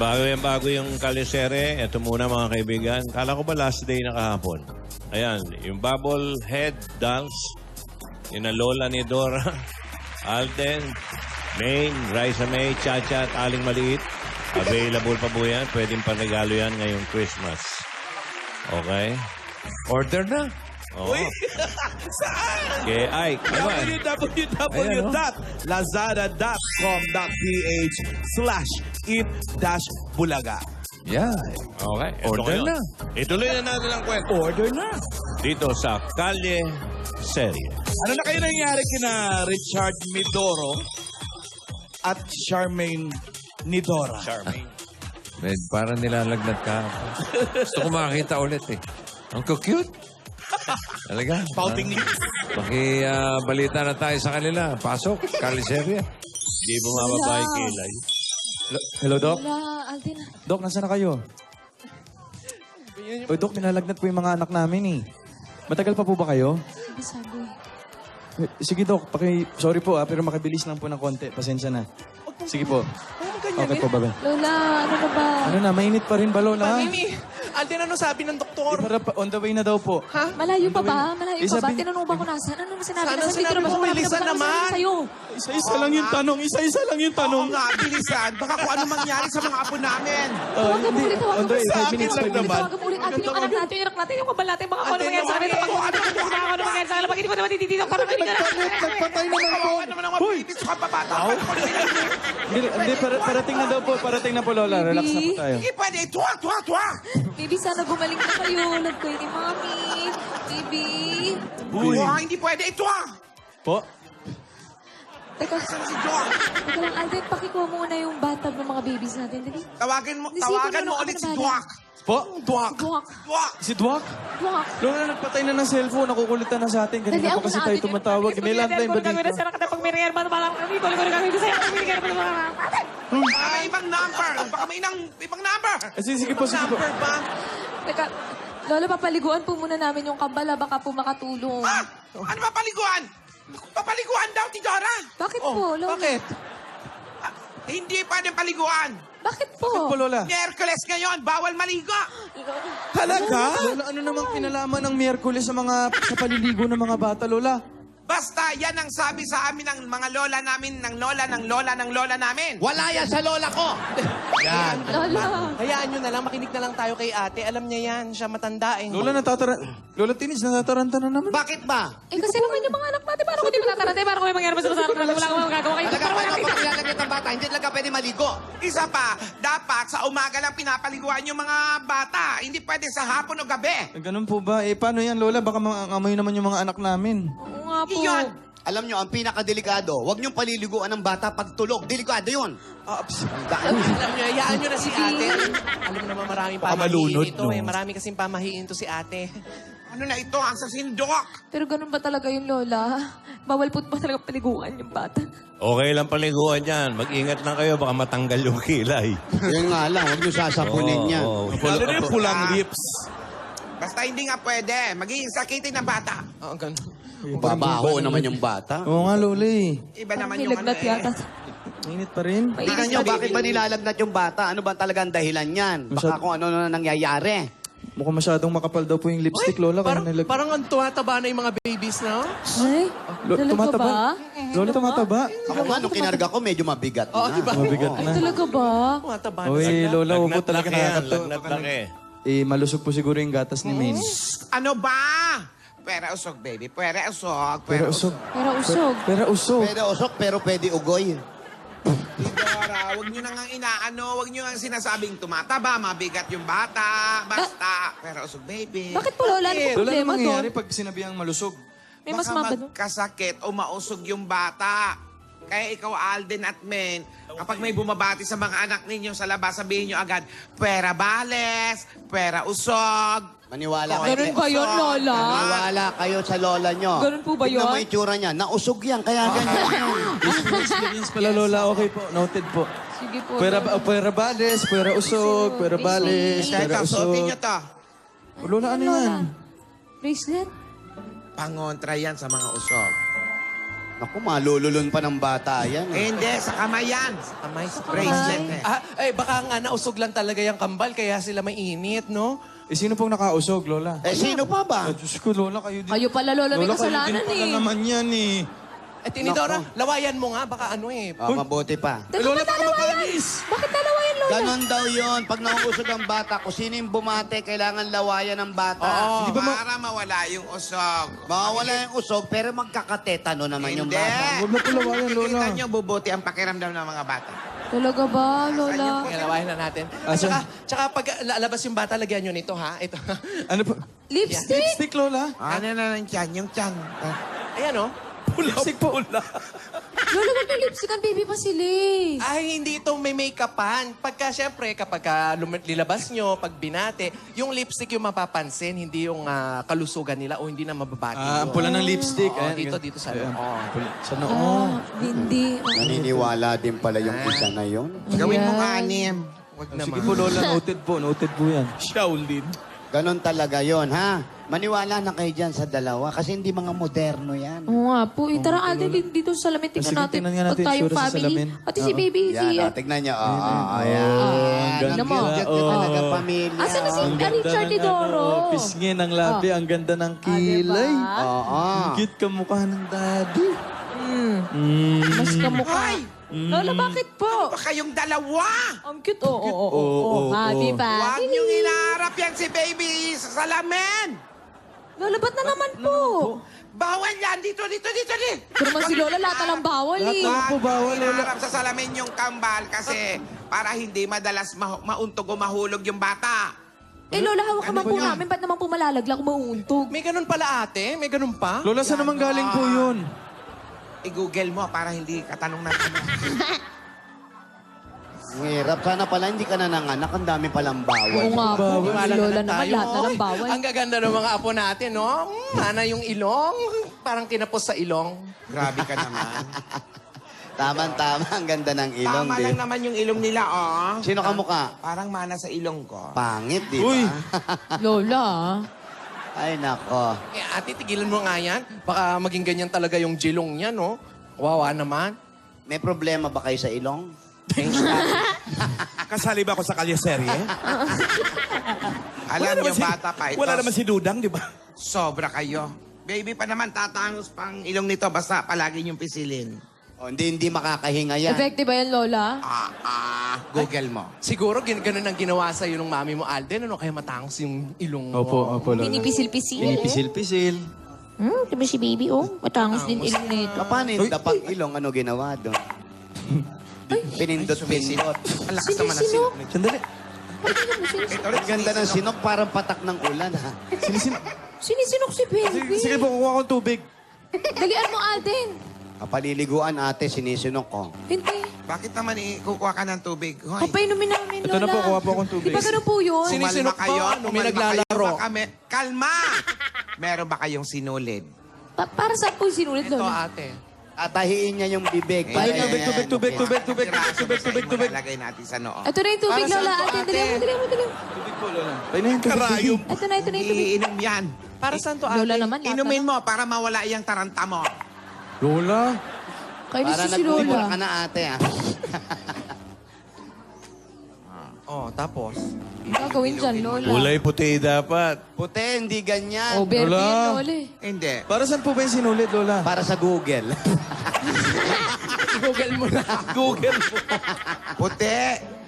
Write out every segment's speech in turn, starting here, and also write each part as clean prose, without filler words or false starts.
Bago yung kalisere. Ito muna mga kaibigan. Kala ko ba last day na kahapon? Ayan, yung bubble head dance. Yung lola ni Dora. Alden, Maine, Raisa May, Chacha at Aling Maliit. Available pa po yan. Pwedeng panregalo yan ngayong Christmas. Okay? Order na. Oo. Saan? Okay, ay, naman. www.lazada.com.ph/eat-bulaga. Yeah. Okay. ito Order ngayon. na. Ituloy na natin ang kwento. Order na. Dito sa Kalye Serie. Ano na kayo nangyari kina Richard Midoro at Charmaine Nidora? Charming. Med, parang nilalagnat ka. Gusto ko makakita ulit eh. Ang cute. Talaga. Pouting lips. Balita na tayo sa kanila. Pasok, Kaliseria. Hindi bumababa yung kilay. Hello, Doc. Wala, Alden. Doc, nasaan na kayo? Oy, Doc, nilalagnat po yung mga anak namin eh. Matagal pa po ba kayo? Sabi. Sige, Doc. Sorry po pero makabilis lang po ng konti. Pasensya na. Sige po. Okay po, bye-bye. Lola, ano na ba? Ano na, mainit pa rin ba, Lola? Mimi, Alden, ano sabi ng doktor? On the way na daw po. Malayo pa ba? Malayo pa ba? Sabi- Tinanong ba ko nasan? Ano sinabi? Sana Nasaan? Dito sinabi na ba mo, siya? Malapit bilisan na ba? Ano naman. sinabi sa'yo? Isa-isa lang yung tanong. Isa-isa lang yung Oo tanong. nga, bilisan. Baka kung ano mangyari sa mga apo namin. Tawagan mo ulit, tawagan On mo the way, ulit. 5 minutes, Sa akin 5 lang minutes. naman. Tawagan mo ulit. Atin yung anak natin, yung anak natin, yung kabal natin. Baka kung ano Alden, mangyari sa kanila. ano, Baka ano mangyari sa kanila. Pag hindi ko naman dititito, parang hindi ka na. Nagpatay naman po. Ano naman ang mabilis ka papata? Hindi, parating na daw po. Parating na po, Lola. Relax na po tayo. Hindi pwede. Tuwa, tuwa, tuwa. Baby, sana gumaling na kayo. Love ko ni Mami. Baby. Tuwa, hindi pwede. Tuwa. Po? Teka, Saan si Tuwa? teka lang, Alden, pakikuha muna yung bathtub ng mga babies natin. Dali. Tawagan mo Nisipin mo ulit ano si ba Tuwa. Po? Tuwa. Buwak. Tuwa. Si Dwak? Buwak. Lola, nagpatay na ng cellphone. Nakukulitan na sa atin. Kanina pa kasi tayo tumatawag. May landline ba dito? Baka may ibang number. Baka may ibang number. Sige po, sige po. Number ba? Teka, Lola, papaliguan po muna namin yung kambala. Baka po makatulong. Ah! Ano ba paliguan? Papaliguan daw, Tidora. Bakit po, Lola? Bakit? Hindi pwedeng paliguan. Bakit po? Bakit po, Lola? Miyerkules ngayon, bawal maligo. Talaga? Lola, ano namang kinalaman ng Miyerkules sa paliligo ng mga bata, Lola? Basta yan ang sabi sa amin ng mga lola namin, ng lola namin. Wala yan sa lola ko! Yan. Lola. Hayaan nyo na lang, makinig na lang tayo kay ate. Alam niya yan, siya matanda eh. Lola, Lola Tinis, natataranta na naman. Bakit ba? Eh, kasi naman yung mga anak natin, parang kung di matatarante, parang kung may mangyari sa masarap na wala akong magagawa kayo. Talaga, paano pa kailangan ng bata? Hindi talaga pwede maligo. Isa pa, dapat sa umaga lang pinapaliguan yung mga bata. Hindi pwede sa hapon o gabi. Ganun po ba? Paano yan, Lola? Baka mangamoy naman yung mga anak namin. Oo nga po. Iyon. Alam nyo, ang pinakadelikado, huwag niyong paliliguan ng bata pag tulog. Delikado yun. Alam nyo, hayaan nyo na si ate. Alam naman maraming pamahiin ito eh. Marami kasing pamahiin to si ate. Ano na ito? Ang sasindok. Pero ganun ba talaga yung Lola? Bawal po ba talaga paliguan yung bata? Okay lang paliguan yan. Mag-ingat lang kayo. Baka matanggal yung kilay. Yan nga lang, huwag niyo sasapunin yan. Lalo na yung pulang lips. Basta hindi nga pwede. Magiging sakitin ng bata. Oo, ganun. Babaho naman yung bata. Oo nga, Lola eh. Iba naman Parang yung ano nilagnat yata. Mainit pa rin. Tingnan nyo, bakit ba nilalagnat yung bata? Ano ba talagang dahilan yan? Baka kung ano na nangyayari. Mukhang masyadong makapal daw po yung lipstick, Lola. Kaya Parang ang tumataba na yung mga babies, no? Ay, talaga tumataba? ba? Lola, tumataba. Ako nga, nung kinarga ko, medyo mabigat na. diba? Mabigat Ay, na. talaga ba? Tumataba na. Uy, Lola, huwag po Lagnat talaga laki yan. nakakatawa. Lagnat laki. Malusog po siguro yung gatas ni Maine. Ano ba? Pwera usog, baby. Pwera usog. Pero usog. Pero usog. Pero usog. Pwede usok, pero pwede ugoy. Tidora, huwag nyo nang inaano. Huwag nyo nang sinasabing tumataba, mabigat yung bata. Basta. Pwera usog, baby. Bakit po, Lola? Ano po Lola, ano problema mangyayari doon? pag sinabihang malusog? May mas Baka mabado. magkasakit o mausog yung bata. Kaya ikaw, Alden at Men, kapag may bumabati sa mga anak ninyo sa labas, sabihin nyo agad, pwera bales, pwera usog. Maniwala Ganun kayo. ba yun, Lola? Maniwala kayo sa lola nyo. Ganun po ba Tignan yun? mo yung tsura niya. Nausog yan, kaya ganyan. Experience pala, Lola. Okay po. Noted po. Sige po. Puwera bales, puwera usog, puwera bales, Kaya puwera ito, suotin nyo usog. to. Lola, ano yan? Bracelet? Pangontra yan sa mga usog. Naku, malululun pa ng bata yan. Hindi, sa kamay yan. Amay sa Bracelet eh. baka nga nausog lang talaga yung kambal, kaya sila mainit, no? Eh, sino pong nakausog, Lola? Eh, sino pa ba? Ah, Diyos ko, Lola, kayo din. Kayo pala, Lola, may kasalanan kayo din pala eh. naman yan eh. Eh, Tinidora, lawayan mo nga, baka ano eh. Mabuti pa. Teka, Lola, ba't baka nalawayan? Bakit nalawayan, Lola? Ganon daw yon. Pag nauusog ang bata, kung sino yung bumate, kailangan lawayan ng bata. Hindi ba para mawala yung usog. Mawawala yung usog, pero magkakatetano naman yung Hindi. bata. Huwag na po lawayan, Lola. Nakikita nyo, bubuti ang pakiramdam ng mga bata. Talaga ba, Lola? Kaya lawayan na natin. At Asan? tsaka pag lalabas yung bata, lagyan nyo nito, ha? Ito. Ano po? Lipstick? Lipstick, Lola? Ano na ng tiyan? Yung tiyan. Ayan, oh. Lipstick po. Lola, wag na lipstick ang baby pa sila eh. Ay, hindi ito may make-upan. Pagka, syempre, kapag lilabas nyo, pag binate, yung lipstick yung mapapansin, hindi yung kalusugan nila o hindi na mababati Ah, ang yun. pula ng lipstick. Oo, Ayan, dito sa Ayan, oo. pula. Sa noo. Hindi. Naniniwala din pala yung isa na yon. Gawin mo Ayan. 6. Wag Sige naman. po, Lola. Noted po. Noted po yan. Shaolin. Ganon talaga yon, ha? Maniwala na kayo dyan sa dalawa kasi hindi mga moderno yan. Oo nga po. Tara, Alden, dito sa salamin. Tingnan Sige, natin. tingnan nga natin Pag tayong itsura sa family. salamin. Pati si baby, si... Yan, tignan nyo. Ayan. ganda mo. Ang cute nyo talaga, pamilya. Asan na si Ang ganda Richard ng Tidoro? pisngin ng labi. Ang ganda ng Ah, kilay. diba? Oo. Ang cute ka mukha ng daddy. Mas kamukha. Lola, bakit po? Pa kayong dalawa! Ang cute. Oo. Ha, di ba? Huwag niyong inaharap yan si baby sa salamin! Lola, ba't na naman po? Bawal yan! Dito! Pero naman si Lola, lahat na lang bawal eh. Huwag po bawal, niyong inaharap sa salamin yung kambal kasi para hindi madalas mauntog o mahulog yung bata. Eh, Lola, hawak naman po namin. Ba't naman po malalaglag, mauuntog? May ganun pala, ate? May ganun pa? Lola, saan naman galing po yun? I-google mo para hindi katanong na tanong. Ang hirap. Sana pala hindi ka na nanganak. Ang dami palang Oo bawal. nga po. Si Wala Lola na naman, tayo. lahat na lang bawal. Ang gaganda ng mga apo natin, no? Sana yung ilong. Parang tinapos sa ilong. Grabe ka naman. Tama. Ang ganda ng ilong, Tama di. lang naman yung ilong nila, oh. Sino ka mukha? Parang mana sa ilong ko. Pangit, di Uy! ba? Lola, Ay, nako. Eh, ate, tigilan mo nga yan. Baka maging ganyan talaga yung jilong niya, no? Wawa naman. May problema ba kayo sa ilong? Kasali ba ako sa kalyeserye? Alam niyo, bata pa ito. Wala naman si Dudang, di ba? Sobra kayo. Baby pa naman, tatangos pang ilong nito. Basta palagi niyong pisilin. O, hindi makakahinga yan. effective ba yan, Lola? Google mo. Siguro ganun ang ginawa sa ng mami mo, Alden. Ano kaya matangos yung ilong mo? Opo, Lola. Pinipisil-pisil. Pinipisil-pisil. Diba si baby, oh? Matangos din ilong nito. Paano yung dapang ilong? Ano ginawa doon? Pinindot-pindot. Ang lakas naman ng Sino? silong nito. Sandali. Ito rin, Ang ganda ng sinok, parang patak ng ulan, ha? Sinisinok si baby. Sige po, kukuha akong tubig. Dalian mo, Alden. Kapaliliguan, ate, sinisinok ko. Hindi. Bakit naman kukuha ka ng tubig? Hoy, Papainumin namin, Lola. Ito na po, kuha po akong tubig. Di ba ganun po yun? Sinisinok kumalma kayo. ba? Ano, may Kumalma naglalaro? kayo. Baka kalma! Meron ba kayong sinulid? Para saan po yung sinulit, Ito, Lola? ate. Tatahiin niya yung bibig. Ay, Ayan. tubig. Piraso ba sa inyo Lalagay natin sa noo. Ito na yung tubig, Para saan Lola. to, Alden, ate? dalian mo. Tubig po, Lola. Ay na yung tubig. Karayom. Ito na yung tubig. Iinom yan. Para saan to, ate? Lola naman, lahat Inumin na lang. mo para mawala yung taranta mo. Lola. Kainis Para si nagpupura Lola. ka na, ate, ha? Oh, tapos? Gagawin dyan, Lola. Kulay puti dapat. Puti, hindi ganyan. Oh, Bertie Lola. yan, Lola. eh. Hindi. Para saan po ba yung sinulit, Lola? Para sa Google. Google mo na. Google mo. Puti.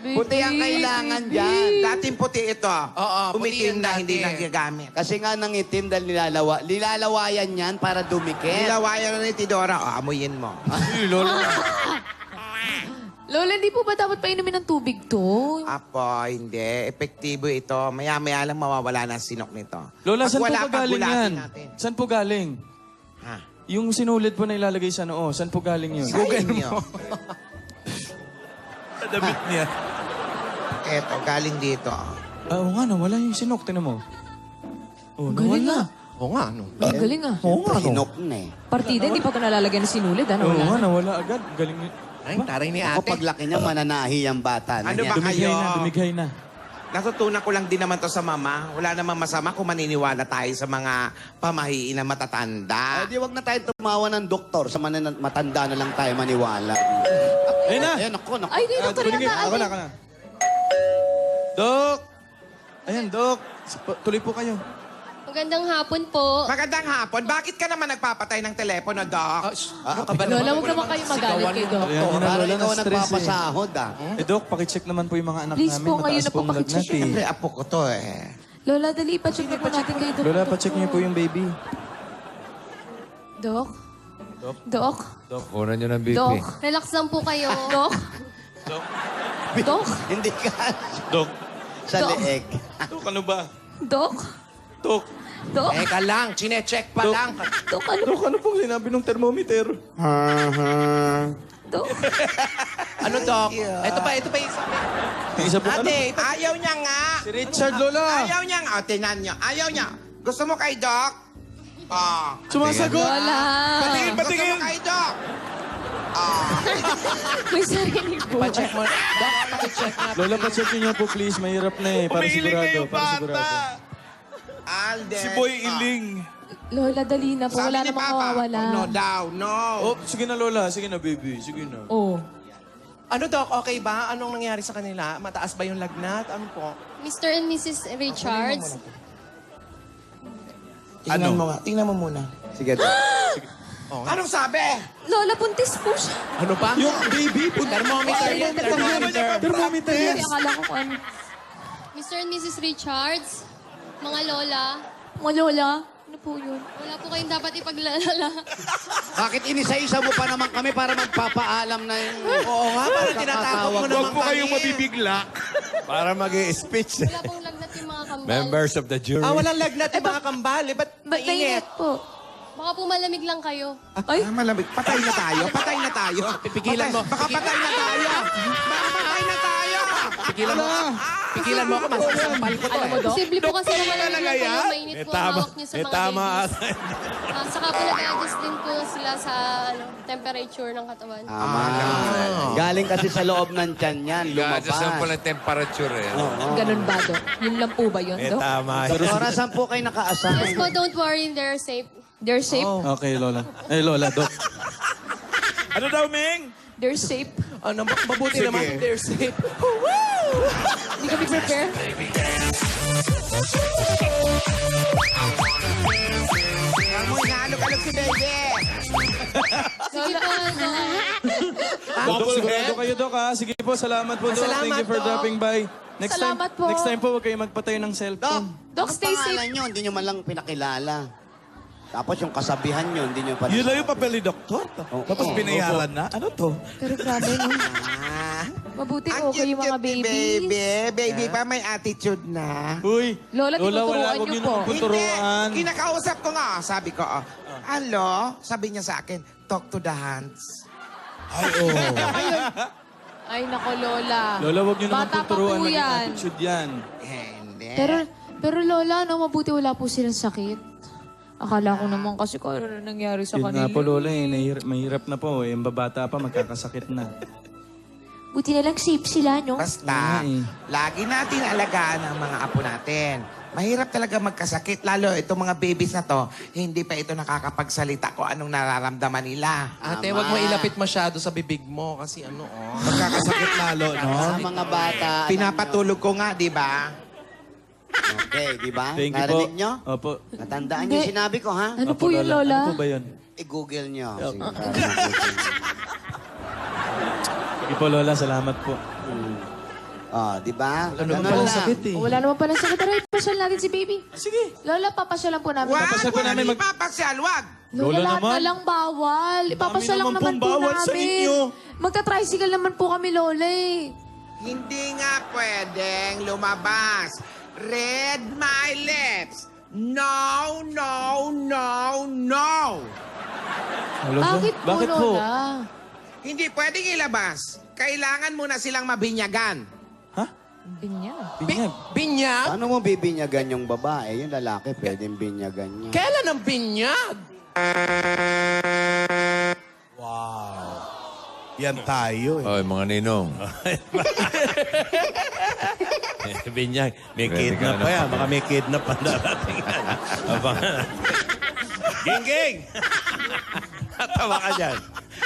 Puti ang kailangan dyan. Dating puti ito. Oo, puti Umitim yan na dati. hindi nagagamit. Kasi nga nang itim dahil nilalawayan yan para dumikit. Nilawayan na ni Tidora. Amuyin mo. Ay, Lola. Lola, hindi po ba dapat painumin ng tubig to? Apo, hindi. Epektibo ito. Maya-maya lang mawawala na ang sinok nito. Lola, Pag saan po wala ba pa, galing gulatin yan? natin. Saan po galing? Ha? Yung sinulit po na ilalagay sa noo, saan po galing yun? Google mo. Sa damit niya. Eto, galing dito. Ah, oo nga, nawala yung sinok. Tinan mo. Oh, Galing nawala. Oo nga, ano? Ang galing ah. Oo nga, no? Hinok na eh. Partida, hindi pa ko nalalagyan ng sinulit, ano? Oo nga, Wala. nawala agad. Galing. Ay, taray ni Ako ate. paglaki niya, mananahi ang bata na Ano yan. ba? Dumighay Kayo. na, dumighay na. Natutunan ko lang din naman to sa mama. Wala namang masama kung maniniwala tayo sa mga pamahiin na matatanda. Di wag na tayo tumawa ng doktor. Sa matanda na lang tayo maniwala. Ayun na. Ayun, ako. Ay, di, Dr. Sige, ako Nata. na. Dok! Ayan, Dok. Tuloy po kayo. Magandang hapon po. Magandang hapon. Bakit ka naman nagpapatay ng telepono, Doc? Lola, huwag naman kayo magalit kay Doc. Ayan, yun na, Parang Lola, ikaw na-stress nagpapasahod, Dok, pakicheck naman po yung mga anak Please namin. po, ngayon Mataas na po pong lagnat pakicheck. Siyempre, eh. apo ko to eh. Lola, dali, ipacheck na po natin kay Doc. Lola, pacheck niyo po yung baby. Doc? Doc? Kunan nyo ng BP. Doc? Relax lang po kayo. Doc? Doc? Hindi ka Dok, sa Dok. leeg. Dok, ano ba? Doc? Dok, Doc? Teka lang, chinecheck pa lang. Doc, ano? Dok, ano pong sinabi ng thermometer? Doc? Ano, Doc? Ito pa yung isa. Yung isa po, ano? Ate, Ayaw niya nga. Si Richard, Lola! Ayaw niya nga. O, tinan niyo. Ayaw niya. Gusto mo kay Doc? Ah. Sumasagot! Lola! Gusto mo kay Doc? May sarili po. pa-check mo. Doc, pa-check na. Lola, pacheck niyo po please. Mahirap na eh. Para sigurado. Para sigurado. Alden. si Boy Iling. Lola, dali na po. Sabi Wala ni namang Papa. mawawala. No daw, no. Oh, sige na Lola. Sige na baby. Sige na. Oh. Ano, Doc? Okay ba? Anong nangyari sa kanila? Mataas ba yung lagnat? Ano po? Mr. and Mrs. Richards. Tingnan mo nga. Tingnan mo muna. Sige, Dok. Anong sabi? Lola, buntis po siya. Ano pa? Yung baby, Thermometer yan, thermometer. thermometer. Hindi, akala ko kung ano. Mr. and Mrs. Richards. Mga lola. Mga Lola, ano po yun? Wala po kayong dapat ipaglalala. Bakit inisa-isa mo pa naman kami para magpapaalam na yung... Oo nga, parang tinatakot mo naman Huwag po kayong kami. mabibigla. Para mag-speech. Wala pong lagnat yung mga kambal. Members of the jury. Walang lagnat yung mga kambal. Ba't Ba't mainit? mainit po? Baka po malamig lang kayo. Ay, Malamig. Patay na tayo. Patay na tayo. Pipigilan mo. Baka patay na tayo. Baka patay na tayo. Pigilan mo. Pigilan mo ako. Masasampal ko to eh. Posible po kasi na malamig lang kayo. yan? Mainit po ang hawak niyo sa mga tama babies. ata. Saka po nag-adjust din po sila sa temperature ng katawan. Galing kasi sa loob ng tiyan yan. Lumabas. Lumabas. Sa pala temperature eh. ganun ba, Doc? Yun lang po ba yun, Doc? Tama. Orasan po kayo Yes naka-assign. po, don't worry, they're safe. They're safe? Okay, Lola. Eh, Lola, Dok. Ano daw, Ming? They're safe? Ano, mabuti naman. They're safe. Hindi kami prepare? Amoy, naalog-alog si baby. Sige po, ano. Dok, sigurado kayo, Dok, ha? Sige po, salamat po, Dok. Salamat, Thank you for Dok. dropping by. Salamat po. Next time po, huwag kayo magpatay ng Dok, cellphone. Doc, ang stay pangalan safe. nyo, hindi nyo man lang pinakilala. Tapos yung kasabihan nyo, hindi nyo pa... Yun lang yung papel ni Doktor. Tapos binayaran na. Ano to? Pero grabe, no? Mabuti okay yung mga cute ni babies. baby. Baby pa may attitude na. Uy, Lola, tinuturuan huwag niyo niyo po. naman tuturuan. Hindi. Kinakausap ko nga. Sabi ko, hello? Sabi niya sa akin, talk to the hands. Ay, nako, Lola. Lola, huwag niyo naman Bata pa tuturuan. po Maging yan. attitude yan. Hindi. Pero Lola, no, mabuti wala po silang sakit. Akala ko naman kasi kung ano nangyari sa Yun kanila. nga po, Lola, eh. Mahirap na po. Yung babata pa, magkakasakit na. Buti na lang safe sila, no? Basta, Yun lagi natin alagaan ang mga apo natin. Mahirap talaga magkasakit, lalo itong mga babies na to, hindi pa ito nakakapagsalita kung anong nararamdaman nila. Ate, wag mo ilapit masyado sa bibig mo kasi Magkakasakit lalo, no? Sa mga bata... alam Pinapatulog ko nga, di ba? nyo. Okay, di ba? Thank you po. Narinig nyo? Opo. Natandaan nyo yung sinabi ko, ha? Ano Opo, po yun, Lola? Ano po ba yun? I-google nyo. Sige, Sige po, Lola. Salamat po. di ba? Ano Ganun ba lang. sakit eh? Wala naman pala sakit. Tara, ipasyal natin si baby. Sige. Lola, papasyalan po namin. Wag, Papasyal po wag namin ipapasyal, wag! Lola, Lola lahat naman. na lang bawal. Ipapasyal lang naman naman pong po bawal sa namin. inyo. Magta-tricycle naman po kami, Lola eh. Hindi nga pwedeng lumabas. Read my lips. No, no, no, no. Bakit po, Bakit po? Lola? Hindi pwedeng ilabas. Kailangan muna silang mabinyagan. Binyag. Binyag. Binyag? Paano mo bibinyagan yung babae? Yung lalaki, pwedeng binyagan niya. Kailan ang binyag? Yan tayo eh. Oy, mga ninong. Binyag, may Ready ka kidnap na pa ng yan. papel. Baka may kidnap pa darating yan. Abangan natin. Ging! Tawa ka dyan.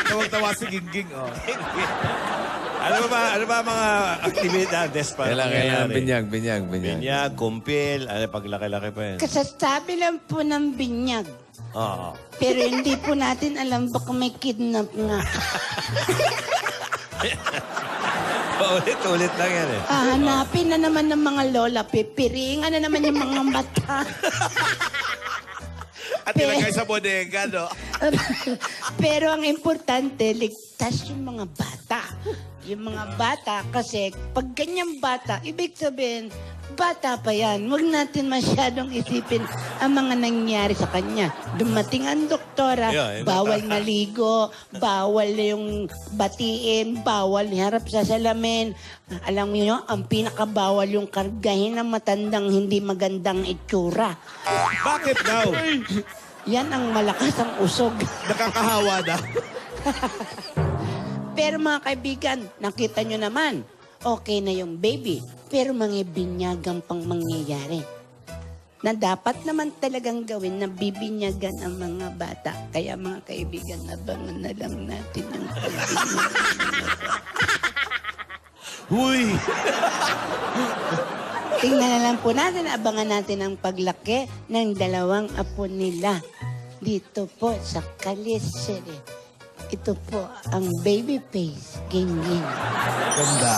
Tawag-tawa si Gingging, oh. Ano ba mga aktibidades pa? Kailangan binyag. Binyag, kumpil, pag laki-laki pa yan. Kasasabi lang po ng binyag. Oo. Pero hindi po natin alam baka may kidnap nga. Ulit lang yan eh. Hanapin na naman ng mga lola, pipiringan na naman yung mga mata. At ilagay sa bodega, no? Pero ang importante, ligtas yung mga bata. Yung mga bata, kasi pag ganyang bata, ibig sabihin, bata pa yan. Huwag natin masyadong isipin ang mga nangyari sa kanya. Dumating ang doktora, Yeah, bawal maligo, bawal yung batiin, bawal harap sa salamin. Alam mo yun, ang pinakabawal yung kargahin ng matandang hindi magandang itsura. Bakit daw? Yan ang malakas ang usog. Nakakahawa na. Pero mga kaibigan, nakita nyo naman, okay na yung baby. Pero mga binyagan pang mangyayari. Na dapat naman talagang gawin na bibinyagan ang mga bata. Kaya mga kaibigan, abangan na lang natin yung Huy! Tingnan na lang po natin, abangan natin ang paglaki ng dalawang apo nila. Dito po sa Kalisere. Ito po ang baby face, Gingging. Ganda.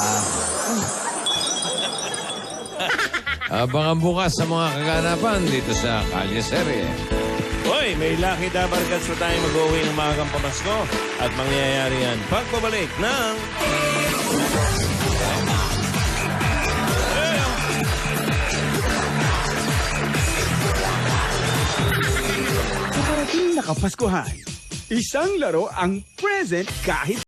Abangan bukas sa mga kaganapan dito sa Kalye Serie. Hoy, may Lucky Dabarkats na tayo mag-uwi ng magang pamasko at mangyayari yan pagbabalik ng... Sa parating na Kapaskuhan, isang laro ang present kahit